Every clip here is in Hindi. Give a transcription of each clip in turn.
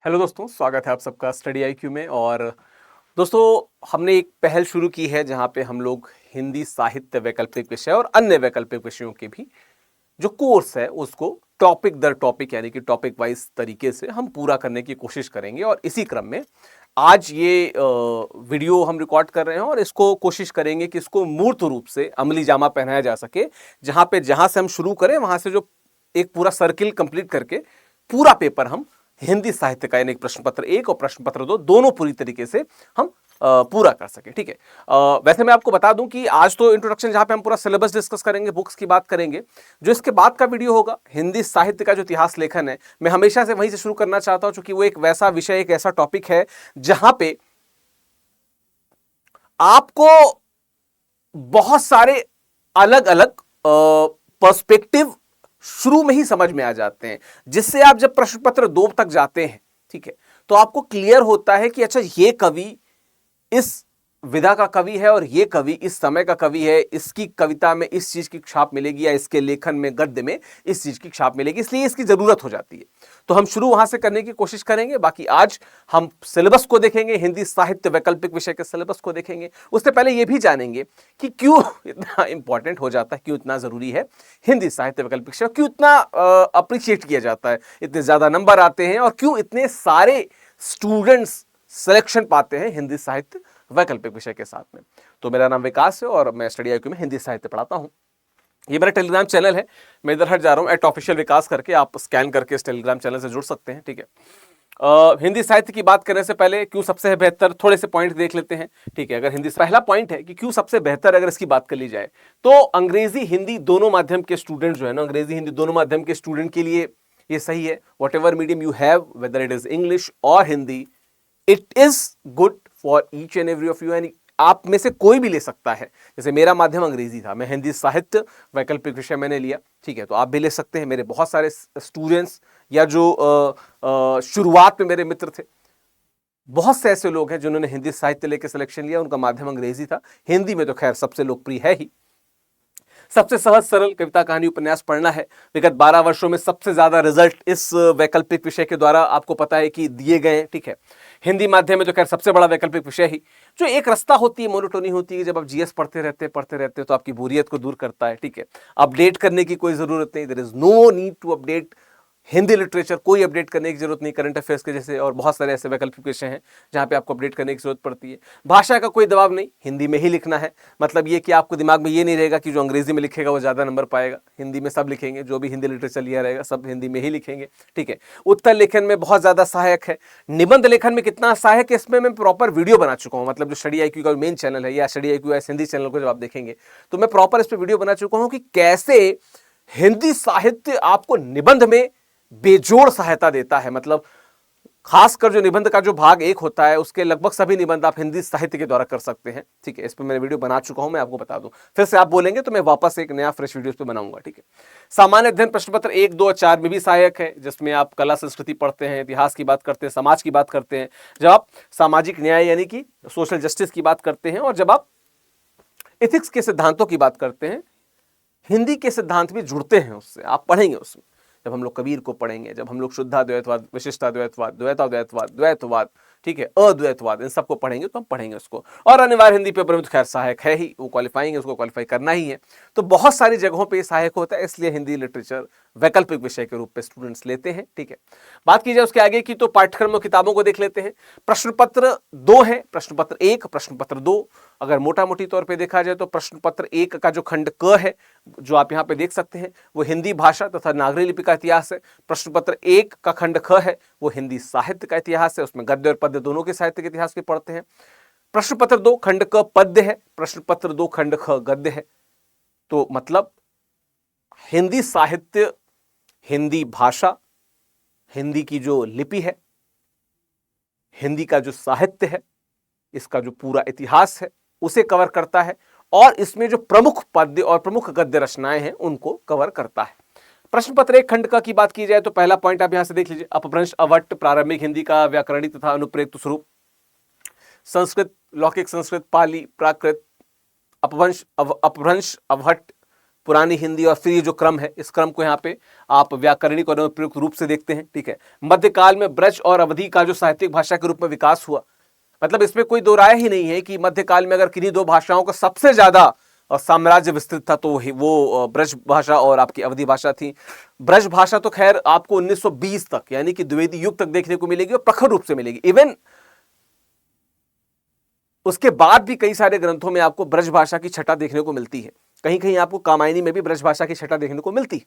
हेलो दोस्तों, स्वागत है आप सबका स्टडी आईक्यू में। और दोस्तों, हमने एक पहल शुरू की है जहां पे हम लोग हिंदी साहित्य वैकल्पिक विषय और अन्य वैकल्पिक विषयों के भी जो कोर्स है उसको टॉपिक दर टॉपिक यानी कि टॉपिक वाइज तरीके से हम पूरा करने की कोशिश करेंगे। और इसी क्रम में आज ये वीडियो हम रिकॉर्ड कर रहे हैं और इसको कोशिश करेंगे कि इसको मूर्त रूप से अमली जामा पहनाया जा सके, जहां से हम शुरू करें वहां से जो एक पूरा सर्किल कंप्लीट करके पूरा पेपर हम हिंदी साहित्य का यानी प्रश्न पत्र 1 और प्रश्न पत्र 2 दोनों पूरी तरीके से हम पूरा कर सके। ठीक है। वैसे मैं आपको बता दूं कि आज तो इंट्रोडक्शन जहां पे हम पूरा सिलेबस डिस्कस करेंगे, बुक्स की बात करेंगे। जो इसके बाद का वीडियो होगा हिंदी साहित्य का जो इतिहास लेखन है, मैं हमेशा से वहीं से शुरू करना चाहता हूं, क्योंकि वो एक वैसा विषय, एक ऐसा टॉपिक है जहां पे आपको बहुत सारे अलग अलग पर्सपेक्टिव शुरू में ही समझ में आ जाते हैं, जिससे आप जब प्रश्न पत्र 2 तक जाते हैं, ठीक है, तो आपको क्लियर होता है कि अच्छा, ये कवि इस विधा का कवि है और ये कवि इस समय का कवि है, इसकी कविता में इस चीज की छाप मिलेगी या इसके लेखन में, गद्य में इस चीज की छाप मिलेगी, इसलिए इसकी जरूरत हो जाती है। तो हम शुरू वहां से करने की कोशिश करेंगे। बाकी आज हम सिलेबस को देखेंगे, हिंदी साहित्य वैकल्पिक विषय के सिलेबस को देखेंगे। उससे पहले यह भी जानेंगे कि क्यों इतना इंपॉर्टेंट हो जाता है, क्यों इतना जरूरी है हिंदी साहित्य वैकल्पिक विषय, क्यों इतना अप्रिशिएट किया जाता है, इतने ज्यादा नंबर आते हैं और क्यों इतने सारे स्टूडेंट्स सिलेक्शन पाते हैं हिंदी साहित्य वैकल्पिक विषय के साथ में। तो मेरा नाम विकास है और मैं स्टडी आईक्यू में हिंदी साहित्य पढ़ाता हूं। ये मेरा टेलीग्राम चैनल है, मैं इधर हट जा रहा हूं, @ऑफिशियल विकास करके आप स्कैन करके इस टेलीग्राम चैनल से जुड़ सकते हैं। ठीक है। हिंदी साहित्य की बात करने से पहले क्यों सबसे बेहतर, थोड़े से पॉइंट देख लेते हैं। ठीक है। अगर हिंदी, पहला पॉइंट है कि क्यों सबसे बेहतर, अगर इसकी बात कर ली जाए तो अंग्रेजी हिंदी दोनों माध्यम के स्टूडेंट जो है ना, अंग्रेजी हिंदी दोनों माध्यम के स्टूडेंट के लिए ये सही है। Whatever medium you have, whether it is English और Hindi, it is good for each and every of you. यानी आप में से कोई भी ले सकता है। जैसे मेरा माध्यम अंग्रेजी था, मैं हिंदी साहित्य वैकल्पिक विषय मैंने लिया, ठीक है, तो आप भी ले सकते हैं। मेरे बहुत सारे स्टूडेंट्स या जो शुरुआत में मेरे मित्र थे, बहुत से ऐसे लोग हैं जिन्होंने हिंदी साहित्य लेकर सिलेक्शन लिया, उनका माध्यम अंग्रेजी था। हिंदी में तो खैर सबसे लोकप्रिय है ही। सबसे सहज सरल कविता, कहानी, उपन्यास पढ़ना है। विगत 12 वर्षों में सबसे ज्यादा रिजल्ट इस वैकल्पिक विषय के द्वारा आपको पता है कि दिए गए हैं। ठीक है। हिंदी माध्यम में तो खैर सबसे बड़ा वैकल्पिक विषय ही, जो एक रास्ता होती है, मोनोटोनी होती है, जब आप जीएस पढ़ते रहते तो आपकी बोरियत को दूर करता है। ठीक है। अपडेट करने की कोई जरूरत नहीं, there is no need to update Hindi literature, कोई अपडेट करने की जरूरत नहीं करंट अफेयर्स के जैसे, और बहुत सारे ऐसे वैकल्पिक विषय हैं जहां पे आपको अपडेट करने की जरूरत पड़ती है। भाषा का कोई दबाव नहीं, हिंदी में ही लिखना है। मतलब ये कि आपको दिमाग में ये नहीं रहेगा कि जो अंग्रेजी में लिखेगा वो ज्यादा नंबर पाएगा, हिंदी में सब लिखेंगे, जो भी हिंदी लिटरेचर लिया रहेगा सब हिंदी में ही लिखेंगे। ठीक है। उत्तर लेखन में बहुत ज्यादा सहायक है। निबंध लेखन में कितना सहायक है, इसमें मैं प्रॉपर वीडियो बना चुका हूं। मतलब जो स्टडी आईक्यू का मेन चैनल है या स्टडी आईक्यू हिंदी चैनल को जब आप देखेंगे तो मैं प्रॉपर इस पर वीडियो बना चुका हूं कि कैसे हिंदी साहित्य आपको निबंध में बेजोड़ सहायता देता है। मतलब खासकर जो निबंध का जो भाग 1 होता है, उसके लगभग सभी निबंध आप हिंदी साहित्य के द्वारा कर सकते हैं। ठीक है। इस पर मैंने वीडियो बना चुका हूं, मैं आपको बता दूं। फिर से आप बोलेंगे तो मैं वापस एक नया फ्रेश वीडियो पे बनाऊंगा। ठीक है। सामान्य अध्ययन प्रश्न पत्र 1, 2 और 4 में भी सहायक है, जिसमें आप कला संस्कृति पढ़ते हैं, इतिहास की बात करते हैं, समाज की बात करते हैं, जब आप सामाजिक न्याय यानी कि सोशल जस्टिस की बात करते हैं, और जब आप एथिक्स के सिद्धांतों की बात करते हैं, हिंदी के सिद्धांत भी जुड़ते हैं उससे, आप पढ़ेंगे उसमें। जब हम लोग कबीर को पढ़ेंगे, जब हम लोग शुद्धाद्वैतवाद, विशिष्टाद्वैतवाद, द्वैताद्वैतवाद, द्वैतवाद, ठीक है, अद्वैतवाद, इन सबको पढ़ेंगे तो हम पढ़ेंगे उसको। और अनिवार्य हिंदी पेपर में तो खैर सहायक है ही, वो क्वालिफाइंग है, उसको क्वालिफाई करना ही है। तो बहुत सारी जगहों पे सहायक होता है, इसलिए हिंदी लिटरेचर वैकल्पिक विषय के रूप में स्टूडेंट्स लेते हैं। ठीक है। बात की जाए उसके आगे की तो पाठ्यक्रम और किताबों को देख लेते हैं। प्रश्न पत्र 2 है, प्रश्न पत्र 1, प्रश्न पत्र 2। अगर मोटा मोटी तौर पे देखा जाए तो प्रश्न पत्र 1 का जो खंड क है, जो आप यहां पे देख सकते हैं, वो हिंदी भाषा तथा नागरी लिपि का इतिहास है। प्रश्न पत्र 1 का खंड ख है, वो हिंदी साहित्य का इतिहास है, उसमें गद्य और पद्य दोनों के साहित्य के इतिहास के पढ़ते हैं। प्रश्न पत्र 2 खंड क पद्य है, प्रश्न पत्र 2 खंड ख गद्य है। तो मतलब हिंदी साहित्य, हिंदी भाषा, हिंदी की जो लिपि है, हिंदी का जो साहित्य है, इसका जो पूरा इतिहास है उसे कवर करता है, और इसमें जो प्रमुख पद्य और प्रमुख गद्य रचनाएं हैं उनको कवर करता है। प्रश्न पत्र 1 खंड का की बात की जाए तो पहला पॉइंट आप यहां से देख लीजिए, अपभ्रंश, अवट, प्रारंभिक हिंदी का व्याकरणी तथा अनुप्रेक्त स्वरूप, संस्कृत, लौकिक संस्कृत, पाली, प्राकृत, अपभ्रंश, अपभ्रंश, अवहट, पुरानी हिंदी और फिर ये जो क्रम है, इस क्रम को यहाँ पे आप व्याकरणिक और प्रयुक्त रूप से देखते हैं, ठीक है। मध्यकाल में ब्रज और अवधी का जो साहित्यिक भाषा के रूप में विकास हुआ, मतलब इसमें कोई दो राय ही नहीं है कि मध्यकाल में अगर किन्हीं दो भाषाओं का सबसे ज्यादा साम्राज्य विस्तृत था तो वो ब्रज भाषा और आपकी अवधी भाषा थी। ब्रज भाषा तो खैर आपको 1920 तक यानी कि द्विवेदी युग तक देखने को मिलेगी और प्रखर रूप से मिलेगी। इवन उसके बाद भी कई सारे ग्रंथों में आपको ब्रज भाषा की छटा देखने को मिलती है, कहीं कहीं आपको कामायनी में भी ब्रज भाषा की छटा देखने को मिलती है।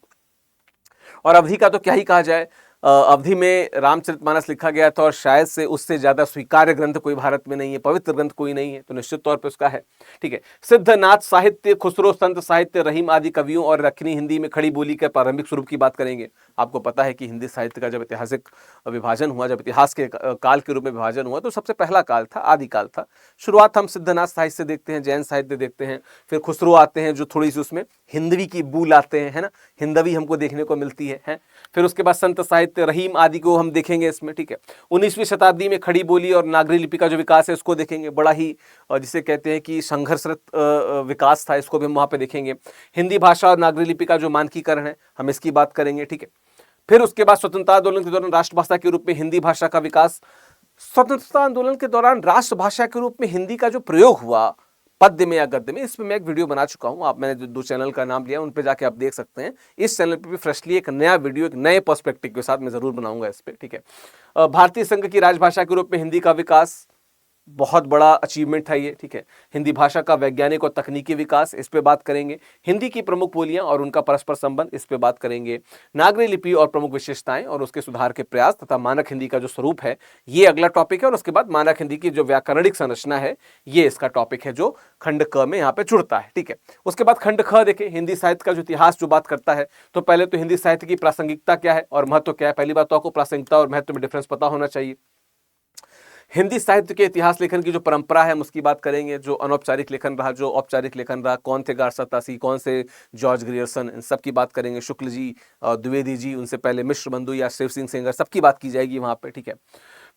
और अवधि का तो क्या ही कहा जाए, अवधि में रामचरितमानस लिखा गया था और शायद से उससे ज्यादा स्वीकार्य ग्रंथ कोई भारत में नहीं है, पवित्र ग्रंथ कोई नहीं है, तो निश्चित तौर पे उसका है, ठीक है। सिद्धनाथ साहित्य, खुसरो संत साहित्य, रहीम आदि कवियों और दक्षिणी हिंदी में खड़ी बोली के प्रारंभिक स्वरूप की बात करेंगे। आपको पता है कि हिंदी साहित्य का जब ऐतिहासिक विभाजन हुआ, जब इतिहास के काल के रूप में विभाजन हुआ, तो सबसे पहला काल था, आदिकाल था। शुरुआत हम सिद्धनाथ साहित्य से देखते हैं, जैन साहित्य देखते हैं, फिर खुसरो आते हैं जो थोड़ी सी उसमें हिंदवी की बू लाते हैं, है ना, हिंदवी हमको देखने को मिलती है। फिर उसके बाद संत साहित्य, रहीम आदि को हम देखेंगे इसमें, ठीक है। 19वीं शताब्दी में खड़ी बोली और नागरी लिपि का जो विकास है उसको देखेंगे, बड़ा ही जिसे कहते हैं कि संघर्षरत विकास था, इसको भी हम वहां पे देखेंगे। हिंदी भाषा और नागरी लिपि का जो मानकीकरण है, हम इसकी बात करेंगे, ठीक है। फिर उसके बाद स्वतंत्रता आंदोलन के दौरान राष्ट्रभाषा के रूप में हिंदी भाषा का विकास। स्वतंत्रता आंदोलन के दौरान राष्ट्रभाषा के रूप में हिंदी का जो प्रयोग हुआ पद्य में या गद्य में, इस पे मैं एक वीडियो बना चुका हूं, आप मैंने दो चैनल का नाम लिया, उन पे जाके आप देख सकते हैं। इस चैनल पे भी फ्रेशली एक नया वीडियो, एक नए पर्सपेक्टिव के साथ मैं जरूर बनाऊंगा इस पे, ठीक है। भारतीय संघ की राजभाषा के रूप में हिंदी का विकास बहुत बड़ा अचीवमेंट था ये, ठीक है। हिंदी भाषा का वैज्ञानिक और तकनीकी विकास, इस पे बात करेंगे। हिंदी की प्रमुख बोलियां और उनका परस्पर संबंध, इस पे बात करेंगे। नागरी लिपि और प्रमुख विशेषताएं और उसके सुधार के प्रयास तथा मानक हिंदी का जो स्वरूप है, ये अगला टॉपिक है। और उसके बाद मानक हिंदी की जो व्याकरणिक संरचना है, ये इसका टॉपिक है जो खंड क में यहाँ पे जुड़ता है, ठीक है। उसके बाद खंड ख देखें, हिंदी साहित्य का जो इतिहास जो बात करता है, तो पहले तो हिंदी साहित्य की प्रासंगिकता क्या है और महत्व क्या है। पहली बात तो आपको प्रासंगिकता और महत्व में डिफरेंस पता होना चाहिए। हिंदी साहित्य के इतिहास लेखन की जो परंपरा है हम उसकी बात करेंगे, जो अनौपचारिक लेखन रहा, जो औपचारिक लेखन रहा, कौन थे गारसा तासी, कौन से जॉर्ज ग्रियर्सन, इन सब की बात करेंगे। शुक्ल जी, द्विवेदी जी, उनसे पहले मिश्र बंधु या शिव सिंह सेंगर, सबकी बात की जाएगी वहां पे, ठीक है।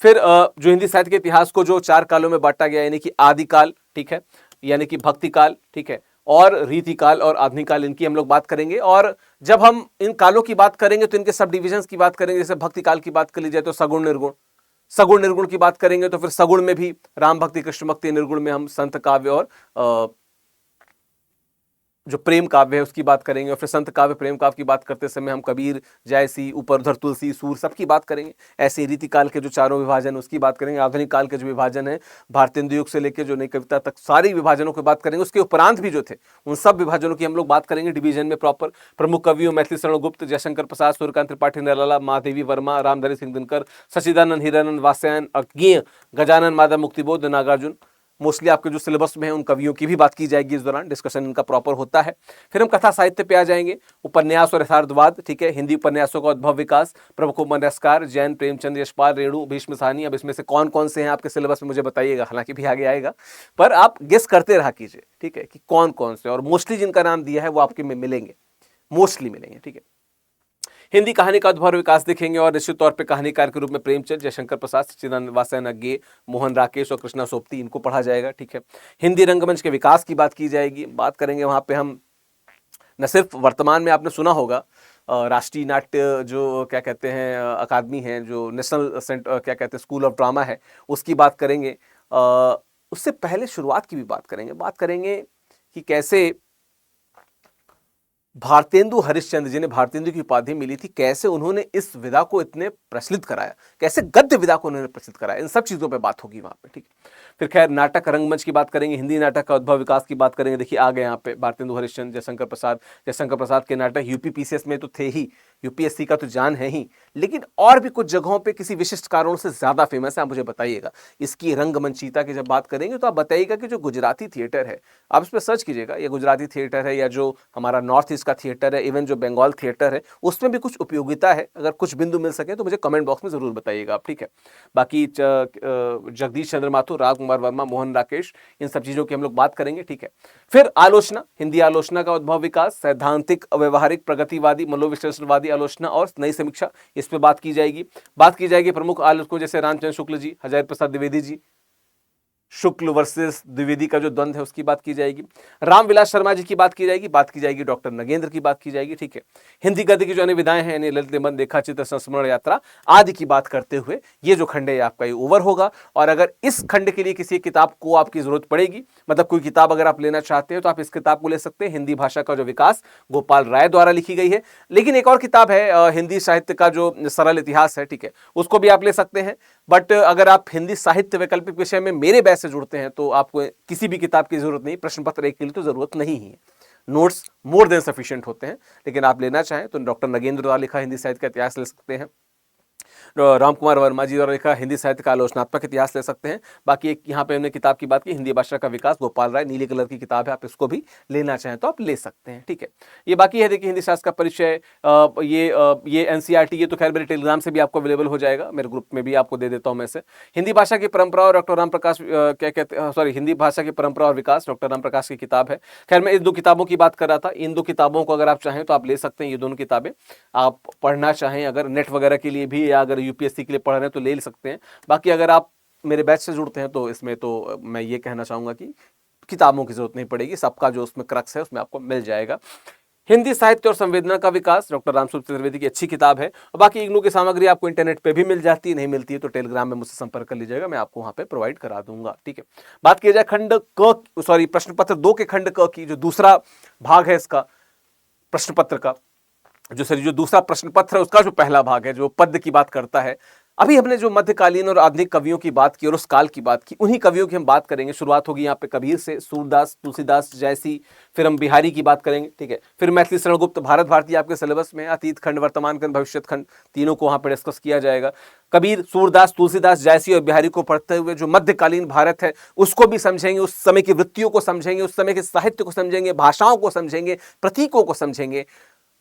फिर जो हिंदी साहित्य के इतिहास को जो 4 कालों में बांटा गया, यानी कि आदिकाल, ठीक है, यानी कि भक्ति काल, ठीक है, और रीतिकाल और आधुनिक काल, इनकी हम लोग बात करेंगे। और जब हम इन कालों की बात करेंगे तो इनके सब डिविजन्स की बात करेंगे। जैसे भक्ति काल की बात कर ली जाए तो सगुण निर्गुण, सगुण निर्गुण की बात करेंगे तो फिर सगुण में भी राम भक्ति कृष्ण भक्ति, निर्गुण में हम संत काव्य और जो प्रेम काव्य है उसकी बात करेंगे। और फिर संत काव्य प्रेम काव्य की बात करते समय हम कबीर, जायसी, ऊपर उधर तुलसी, सूर, सबकी बात करेंगे। ऐसे रीति काल के जो 4 विभाजन उसकी बात करेंगे। आधुनिक काल के जो विभाजन है, भारतेंदु युग से लेकर जो नई कविता तक, सारी विभाजनों की बात करेंगे। उसके उपरांत भी जो थे उन सब विभाजनों की हम लोग बात करेंगे डिवीजन में प्रॉपर। प्रमुख कवियों मैथिली शरण गुप्त, जयशंकर प्रसाद, सूर्यकांत त्रिपाठी निराला, महादेवी वर्मा, रामधारी सिंह दिनकर, सचिदानंद हीरानंद, वात्स्यायन, अज्ञेय, गजानन माधव, मुक्तिबोध, नागार्जुन, मोस्टली आपके जो सिलेबस में है उन कवियों की भी बात की जाएगी, इस दौरान डिस्कशन इनका प्रॉपर होता है। फिर हम कथा साहित्य पे आ जाएंगे, उपन्यास और यथार्थवाद, ठीक है, हिंदी उपन्यासों का उद्भव विकास, प्रमुख उपन्यासकार जैन, प्रेमचंद, यशपाल, रेणु, भीष्म साहनी। अब इसमें से कौन कौन से हैं आपके सिलेबस में मुझे बताइएगा, हालांकि भी आगे आएगा, पर आप गेस करते रहा कीजिए, ठीक है, कि कौन कौन से, और मोस्टली जिनका नाम दिया है वो आपके में मिलेंगे, मोस्टली मिलेंगे, ठीक है। हिंदी कहानी का उद्भव विकास देखेंगे और निश्चित तौर पे कहानीकार के रूप में प्रेमचंद, जयशंकर प्रसाद, सच्चिदानंद, वात्स्यायन, अज्ञेय, मोहन राकेश और कृष्णा सोपती, इनको पढ़ा जाएगा, ठीक है। हिंदी रंगमंच के विकास की बात की जाएगी, बात करेंगे वहां पे हम न सिर्फ वर्तमान में आपने सुना होगा राष्ट्रीय नाट्य जो क्या कहते हैं अकादमी है, जो नेशनल क्या कहते हैं स्कूल ऑफ ड्रामा है, उसकी बात करेंगे। उससे पहले शुरुआत की भी बात करेंगे कि कैसे भारतेंदु हरिश्चंद्र, जिन्हें भारतेंदु की उपाधि मिली थी, कैसे उन्होंने इस विधा को इतने प्रचलित कराया, कैसे गद्य विधा को उन्होंने प्रचलित कराया, इन सब चीजों पे बात होगी वहां पे, ठीक है। फिर खैर नाटक रंगमंच की बात करेंगे, हिंदी नाटक का उद्भव विकास की बात करेंगे। देखिए आ गए यहाँ पे भारतेंदु हरिश्चंद्र, जयशंकर प्रसाद के नाटक यूपीपीसीएस में तो थे ही, यूपीएससी का तो जान है ही, लेकिन और भी कुछ जगहों पे किसी विशिष्ट कारणों से ज्यादा फेमस है, आप मुझे बताइएगा। इसकी रंगमंचिता की जब बात करेंगे तो आप बताइएगा कि जो गुजराती थिएटर है, आप इस पर सर्च कीजिएगा, ये गुजराती थिएटर है या जो हमारा नॉर्थ ईस्ट का थिएटर है, इवन जो बंगाल थिएटर है, उसमें भी कुछ उपयोगिता है। अगर कुछ बिंदु मिल सके तो मुझे कमेंट बॉक्स में जरूर बताइएगा आप, ठीक है। बाकी जगदीश चंद्र माथुर, राज कुमार वर्मा, मोहन राकेश, इन सब चीजों की हम लोग बात करेंगे, ठीक है। फिर आलोचना, हिंदी आलोचना का उद्भव विकास, सैद्धांतिक, व्यवहारिक, प्रगतिवादी, मनोविश्लेषणवादी आलोचना और नई समीक्षा, इस पे बात की जाएगी। प्रमुख आलोचकों जैसे रामचंद्र शुक्ल जी, हजारी प्रसाद द्विवेदी जी, शुक्ल वर्सेस द्विवेदी का जो द्वंद्व है उसकी बात की जाएगी, रामविलास शर्मा जी की बात की जाएगी डॉक्टर नगेंद्र की बात की जाएगी, ठीक है। हिंदी गद्य की जो अन्य विधाएं हैं यानी ललित निबंध, लेखा चित्र, संस्मरण यात्रा आदि की बात करते हुए ये जो खंड है आपका ये ओवर होगा। और अगर इस खंड के लिए किसी किताब को आपकी जरूरत पड़ेगी, मतलब कोई किताब अगर आप लेना चाहते हैं तो आप इस किताब को ले सकते हैं, हिंदी भाषा का जो विकास, गोपाल राय द्वारा लिखी गई है। लेकिन एक और किताब है हिंदी साहित्य का जो सरल इतिहास है, ठीक है, उसको भी आप ले सकते हैं। बट अगर आप हिंदी साहित्य वैकल्पिक विषय में मेरे बैच से जुड़ते हैं तो आपको किसी भी किताब की जरूरत नहीं, प्रश्न पत्र एक के लिए तो जरूरत नहीं है, नोट्स मोर देन सफिशिएंट होते हैं। लेकिन आप लेना चाहें तो डॉक्टर नगेंद्र द्वारा लिखा हिंदी साहित्य का इतिहास ले सकते हैं, राम कुमार वर्मा जी द्वारा लिखा हिंदी साहित्य का आलोचनात्मक इतिहास ले सकते हैं। बाकी एक यहाँ पे हमने किताब की बात की, हिंदी भाषा का विकास, गोपाल राय, नीले कलर की किताब है, आप इसको भी लेना चाहें तो आप ले सकते हैं, ठीक है। ये बाकी है देखिए हिंदी शास्त्र का परिचय, ये एनसीईआरटी, ये तो खैर मेरे टेलीग्राम से भी आपको अवेलेबल हो जाएगा, मेरे ग्रुप में भी आपको दे देता हूँ मैं से। हिंदी भाषा की परंपरा और डॉक्टर राम प्रकाश क्या कहते हैं, सॉरी, हिंदी भाषा की परंपरा और विकास, डॉक्टर राम प्रकाश की किताब है। खैर मैं इन दो किताबों की बात कर रहा था, इन दो किताबों को अगर आप चाहें तो आप ले सकते हैं। ये दोनों किताबें आप पढ़ना चाहें अगर नेट वगैरह के लिए भी, या अगर यूपीएससी के लिए पढ़ रहे हैं तो ले सकते हैं। बाकी अगर आप मेरे बैच से जुड़ते हैं तो इसमें तो मैं ये कहना चाहूंगा कि किताबों की जरूरत नहीं पड़ेगी, सबका जो उसमें क्रक्स है उसमें आपको मिल जाएगा। हिंदी साहित्य और संवेदना का विकास, डॉक्टर रामस्वरूप चतुर्वेदी की अच्छी किताब है। और बाकी इग्नू की सामग्री आपको इंटरनेट पे भी मिल जाती है, नहीं मिलती है तो टेलीग्राम में मुझसे संपर्क कर लीजिएगा, मैं आपको वहां पे प्रोवाइड करा दूंगा, ठीक है। बात की जाए खंड क, सॉरी, प्रश्न पत्र 2 के खंड क की, जो दूसरा भाग है इसका प्रश्न पत्र का, जो दूसरा प्रश्न पत्र है उसका जो पहला भाग है जो पद्य की बात करता है। अभी हमने जो मध्यकालीन और आधुनिक कवियों की बात की और उस काल की बात की, उन्हीं कवियों की हम बात करेंगे। शुरुआत होगी यहाँ पे कबीर से, सूरदास, तुलसीदास जैसी, फिर हम बिहारी की बात करेंगे, ठीक है। फिर मैथिली शरण गुप्त, भारत भारती आपके सिलेबस में, अतीत खंड, वर्तमान खंड, भविष्य खंड, तीनों को वहां पर डिस्कस किया जाएगा। कबीर, सूरदास, तुलसीदास जैसी और बिहारी को पढ़ते हुए जो मध्यकालीन भारत है उसको भी समझेंगे, उस समय की वृत्तियों को समझेंगे, उस समय के साहित्य को समझेंगे, भाषाओं को समझेंगे, प्रतीकों को समझेंगे,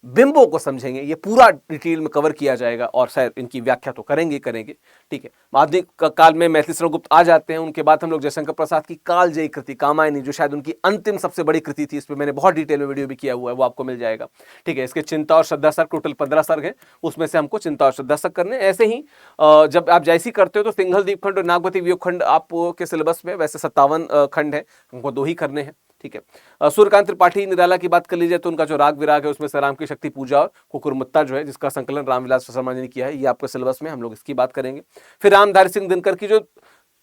बिंबों को समझेंगे। ये पूरा डिटेल में कवर किया जाएगा और शायद इनकी व्याख्या तो करेंगे, ठीक है। आधुनिक काल में मैथिली शरण गुप्त आ जाते हैं, उनके बाद हम लोग जयशंकर प्रसाद की कालजयी कृति कामायनी, जो शायद उनकी अंतिम सबसे बड़ी कृति थी, इस पर मैंने बहुत डिटेल में वीडियो भी किया हुआ है, वो आपको मिल जाएगा, ठीक है। इसके चिंता और श्रद्धा सर्ग, टोटल 15 सर्ग है, उसमें से हमको चिंता और श्रद्धा सर्ग करने। ऐसे ही जब आप जैसी करते हो तो सिंघल द्वीप खंड और नागवती वियोग खंड आपके सिलेबस में वैसे 57 खंड है, हमको 2 ही करने हैं, ठीक है। सूर्यकांत त्रिपाठी निराला की बात कर लीजिए तो उनका जो राग विराग है उसमें से राम की शक्ति पूजा और कुकुरमुत्ता जो है, जिसका संकलन रामविलास शर्मा जी ने किया है, ये आपके सिलेबस में हम लोग इसकी बात करेंगे। फिर रामधारी सिंह दिनकर की, जो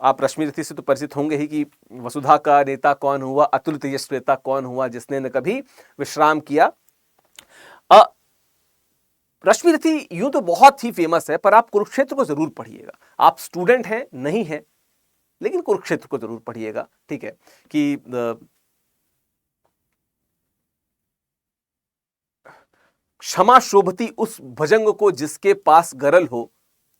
आप रश्मि रथी से तो परिचित होंगे ही, कि वसुधा का नेता कौन हुआ, अतुलित यश नेता कौन हुआ, जिसने न कभी विश्राम किया। रश्मि रथी यूं तो बहुत ही फेमस है, पर आप कुरुक्षेत्र को जरूर पढ़िएगा। आप स्टूडेंट हैं नहीं है, लेकिन कुरुक्षेत्र को जरूर पढ़िएगा, ठीक है। कि क्षमा शोभती उस भजंग को जिसके पास गरल हो,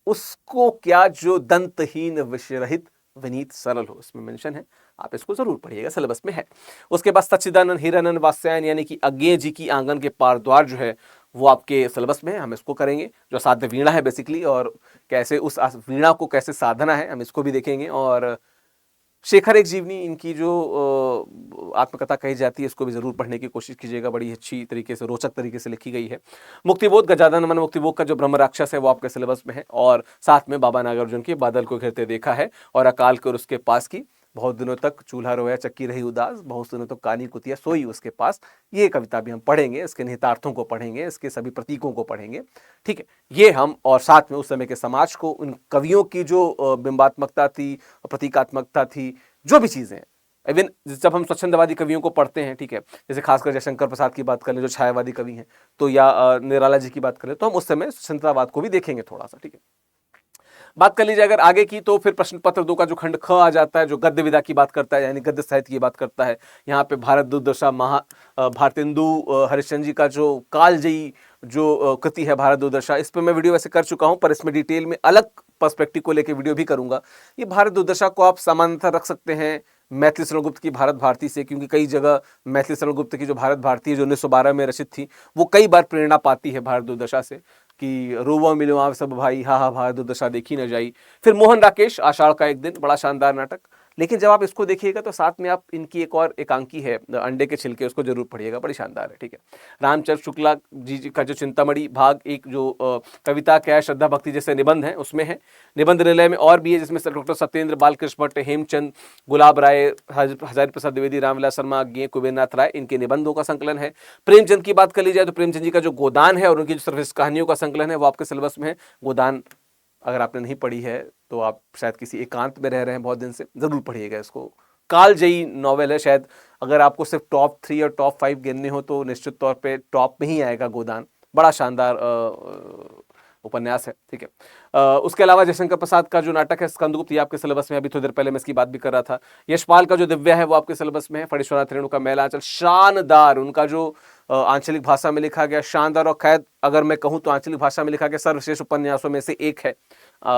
उसको क्या जो दंतहीन विषरहित विनीत सरल हो, इसमें मेंशन है, आप इसको जरूर पढ़िएगा, सिलेबस में है। उसके बाद सच्चिदानंद हिरानंद वात्स्यायन यानी कि अज्ञेय जी की आंगन के पार द्वार जो है वो आपके सिलेबस में है, हम इसको करेंगे। जो साध्य वीणा है बेसिकली, और कैसे उस वीणा को कैसे साधना है, हम इसको भी देखेंगे। और शेखर एक जीवनी, इनकी जो आत्मकथा कही जाती है, इसको भी जरूर पढ़ने की कोशिश कीजिएगा, बड़ी अच्छी तरीके से, रोचक तरीके से लिखी गई है। मुक्तिबोध, गजानन मन मुक्तिबोध का जो ब्रह्म राक्षस है वो आपके सिलेबस में है। और साथ में बाबा नागार्जुन की बादल को घिरते देखा है, और अकाल के और उसके पास की, बहुत दिनों तक चूल्हा रोया चक्की रही उदास, बहुत दिनों तक कानी कुतिया सोई उसके पास। ये कविता भी हम पढ़ेंगे, इसके निहितार्थों को पढ़ेंगे, इसके सभी प्रतीकों को पढ़ेंगे, ठीक है। ये हम, और साथ में उस समय के समाज को, उन कवियों की जो बिंबात्मकता थी, प्रतीकात्मकता थी, जो भी चीजें हैं, इवन जब हम स्वच्छंदवादी कवियों को पढ़ते हैं, ठीक है, जैसे खासकर जयशंकर प्रसाद की बात कर ले जो छायावादी कवि हैं, तो या निराला जी की बात करें, तो हम उस समय स्वच्छंदतावाद को भी देखेंगे थोड़ा सा, ठीक है। बात कर लीजिए अगर आगे की, तो फिर प्रश्न पत्र 2 का जो खंड ख आ जाता है, जो गद्य विधा की बात करता है, यानी गद्य साहित्य की बात करता है। यहाँ पे भारत दुर्दशा, भारतेंदु हरिश्चंद्र जी का जो कालजयी जो कृति है भारत दुर्दशा, इस पर मैं वीडियो वैसे कर चुका हूँ, पर इसमें डिटेल में अलग पर्सपेक्टिव को लेकर वीडियो भी करूंगा। ये भारत दुर्दशा को आप समानांतर रख सकते हैं मैथिली शरण गुप्त की भारत भारती से, क्योंकि कई जगह मैथिली शरण गुप्त की जो भारत भारती है जो 1912 में रचित थी, वो कई बार प्रेरणा पाती है भारत दुर्दशा से, कि रोवा मिलो आप सब भाई, हा हा भारत दुर्दशा देखी न जाई। फिर मोहन राकेश, आषाढ़ का एक दिन, बड़ा शानदार नाटक। लेकिन जब आप इसको देखिएगा तो साथ में आप इनकी एक और एकांकी है अंडे के छिलके, उसको जरूर पढ़िएगा, बड़ी शानदार है। ठीक है, रामचंद्र शुक्ला जी का जो चिंतामणि भाग एक जो कविता क्या है, श्रद्धा भक्ति जैसे निबंध है, उसमें है। निबंध निलय में और भी है, जिसमें डॉक्टर सत्येंद्र बालकृष्ण भट्ट, हेमचंद, गुलाब राय, हजारी प्रसाद द्विवेदी, रामविलास शर्मा, ज्ञ कुबेरनाथ राय, इनके निबंधों का संकलन है। प्रेमचंद की बात कर ली जाए तो प्रेमचंद जी का जो गोदान है और उनकी जो सर्विस कहानियों का संकलन है वो आपके सिलेबस में है। गोदान अगर आपने नहीं पढ़ी है तो आप शायद किसी एकांत में रह रहे हैं बहुत दिन से, जरूर पढ़िएगा इसको। कालजयी नॉवेल है, शायद अगर आपको सिर्फ टॉप 3 और टॉप 5 गिनने हो तो निश्चित तौर पे टॉप में ही आएगा गोदान। बड़ा शानदार उपन्यास है। ठीक है, उसके अलावा जयशंकर प्रसाद का जो नाटक है स्कंदगुप्त, ये आपके सिलेबस में, अभी थोड़ी देर पहले मैं इसकी बात भी कर रहा था। यशपाल का जो दिव्या है वो आपके सिलेबस में है। फणीश्वरनाथ रेणु का मैलांचल, शानदार, उनका जो आंचलिक भाषा में लिखा गया, शानदार। और खैर अगर मैं कहूँ तो आंचलिक भाषा में लिखा गया सर्वश्रेष्ठ उपन्यासों में से एक है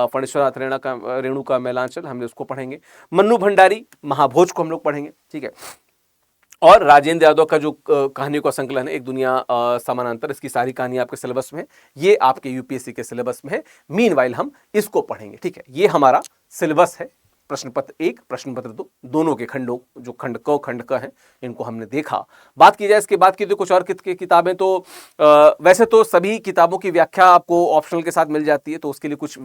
फणीश्वरनाथ रेणु का मैलांचल, हमने उसको पढ़ेंगे। मन्नू भंडारी महाभोज को हम लोग पढ़ेंगे। ठीक है, और राजेंद्र यादव का जो कहानियों का संकलन है एक दुनिया समानांतर, इसकी सारी कहानी आपके सिलेबस में है, ये आपके यूपीएससी के सिलेबस में है। मीनवाइल हम इसको पढ़ेंगे। ठीक है, ये हमारा सिलेबस है। प्रश्न पत्र 1, प्रश्न पत्र 2, दोनों के खंडों, जो खंड क है, इनको हमने देखा। बात की जाए इसके बाद की तो कुछ और किताबें तो वैसे तो सभी किताबों की व्याख्या आपको ऑप्शनल के साथ मिल जाती है, तो उसके लिए कुछ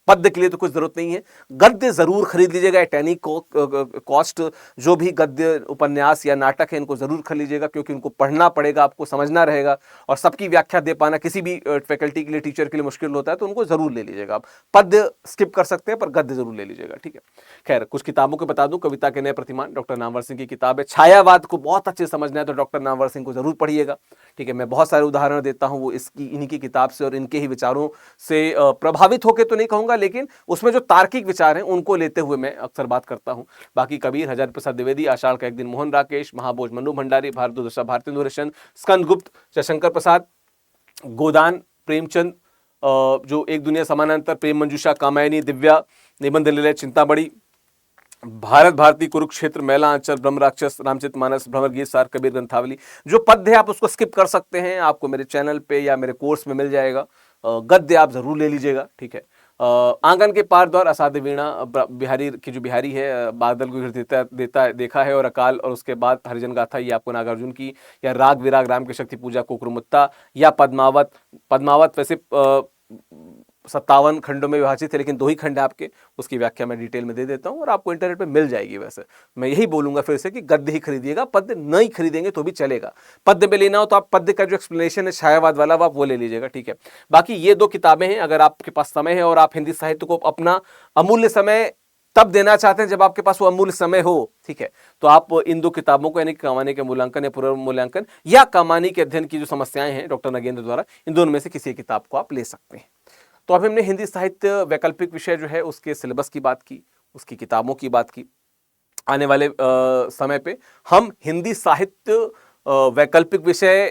पद्य के लिए तो कुछ जरूरत नहीं है। गद्य जरूर खरीद लीजिएगा, एटैनी कॉस्ट जो भी गद्य उपन्यास या नाटक है इनको जरूर खरीद लीजिएगा, क्योंकि उनको पढ़ना पड़ेगा, आपको समझना रहेगा, और सबकी व्याख्या दे पाना किसी भी फैकल्टी के लिए, टीचर के लिए मुश्किल होता है, तो उनको जरूर ले लीजिएगा। आप पद्य स्किप कर सकते हैं पर गद्य जरूर ले लीजिएगा। ठीक है, खैर कुछ किताबों को बता दूं, कविता के नए प्रतिमान डॉक्टर नामवर सिंह की किताब है। छायावाद को बहुत अच्छे समझना है तो डॉक्टर नामवर सिंह को जरूर पढ़िएगा। ठीक है, मैं बहुत सारे उदाहरण देता हूं वो इन्हीं की किताब से और इनके ही विचारों से प्रभावित होकर तो नहीं कहूंगा, लेकिन उसमें जो तार्किक विचार हैं उनको लेते हुए मैं अक्सर बात करता हूं। बाकी कबीर, हजारी प्रसाद द्विवेदी, आषाढ़ का एक दिन मोहन राकेश, महाभोज मन्नू भंडारी, भारतदुर्दशा भारतेंदु हरिश्चंद्र, स्कंदगुप्त जयशंकर प्रसाद, गोदान प्रेमचंद, जो एक दुनिया समानांतर, प्रेम मंजूषा, कामायनी, दिव्या, निबंध निलय, चिंतामणि, भारत भारती, कुरुक्षेत्र, मैला आंचल, ब्रह्म राक्षस, रामचरितमानस, भ्रमर गीत सार, कबीर ग्रंथावली। जो पद्य है आप उसको स्किप कर सकते हैं, आपको मेरे चैनल पे या मेरे कोर्स में मिल जाएगा। गद्य आप जरूर ले लीजिएगा। ठीक है, आंगन के पार द्वार, असाध्य वीणा, बिहारी की जो बिहारी है, बादल को देता देखा है, और अकाल, और उसके बाद हरिजन गाथा, ये आपको नागार्जुन की, या राग विराग, राम की शक्ति पूजा, कुकुरमुत्ता, या पद्मावत। पद्मावत वैसे 57 खंडों में विभाजित है, लेकिन 2 ही खंड है आपके, उसकी व्याख्या मैं डिटेल में दे देता हूं और आपको इंटरनेट पे मिल जाएगी। वैसे मैं यही बोलूंगा फिर से कि गद्य ही खरीदिएगा, पद्य नहीं खरीदेंगे तो भी चलेगा। पद्य में लेना हो तो आप पद्य का जो एक्सप्लेनेशन है छायावाद वाला आप वो ले लीजिएगा। ठीक है, बाकी ये 2 किताबें हैं, अगर आपके पास समय है और आप हिंदी साहित्य को अपना अमूल्य समय तब देना चाहते हैं जब आपके पास वो अमूल्य समय हो, ठीक है, तो आप इन 2 किताबों को, यानी कमाने के मूल्यांकन या पूर्व मूल्यांकन या कमानी के अध्ययन की जो समस्याएं हैं डॉक्टर नगेंद्र द्वारा, इन दोनों में से किसी एक किताब को आप ले सकते हैं। तो अभी हमने हिंदी साहित्य वैकल्पिक विषय जो है उसके सिलेबस की बात की, उसकी किताबों की बात की। आने वाले समय पे हम हिंदी साहित्य वैकल्पिक विषय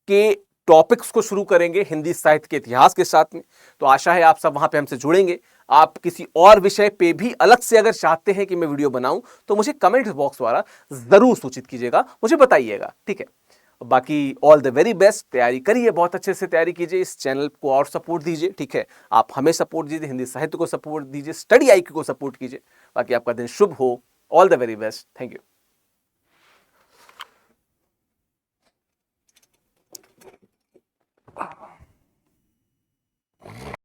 के टॉपिक्स को शुरू करेंगे हिंदी साहित्य के इतिहास के साथ में। तो आशा है आप सब वहां पे हमसे जुड़ेंगे। आप किसी और विषय पे भी अलग से अगर चाहते हैं कि मैं वीडियो बनाऊं तो मुझे कमेंट बॉक्स द्वारा जरूर सूचित कीजिएगा, मुझे बताइएगा। ठीक है, बाकी ऑल द वेरी बेस्ट, तैयारी करिए, बहुत अच्छे से तैयारी कीजिए, इस चैनल को और सपोर्ट दीजिए। ठीक है, आप हमें सपोर्ट दीजिए, हिंदी साहित्य को सपोर्ट दीजिए, स्टडी आईक्यू को सपोर्ट कीजिए। बाकी आपका दिन शुभ हो। All the very best, thank you.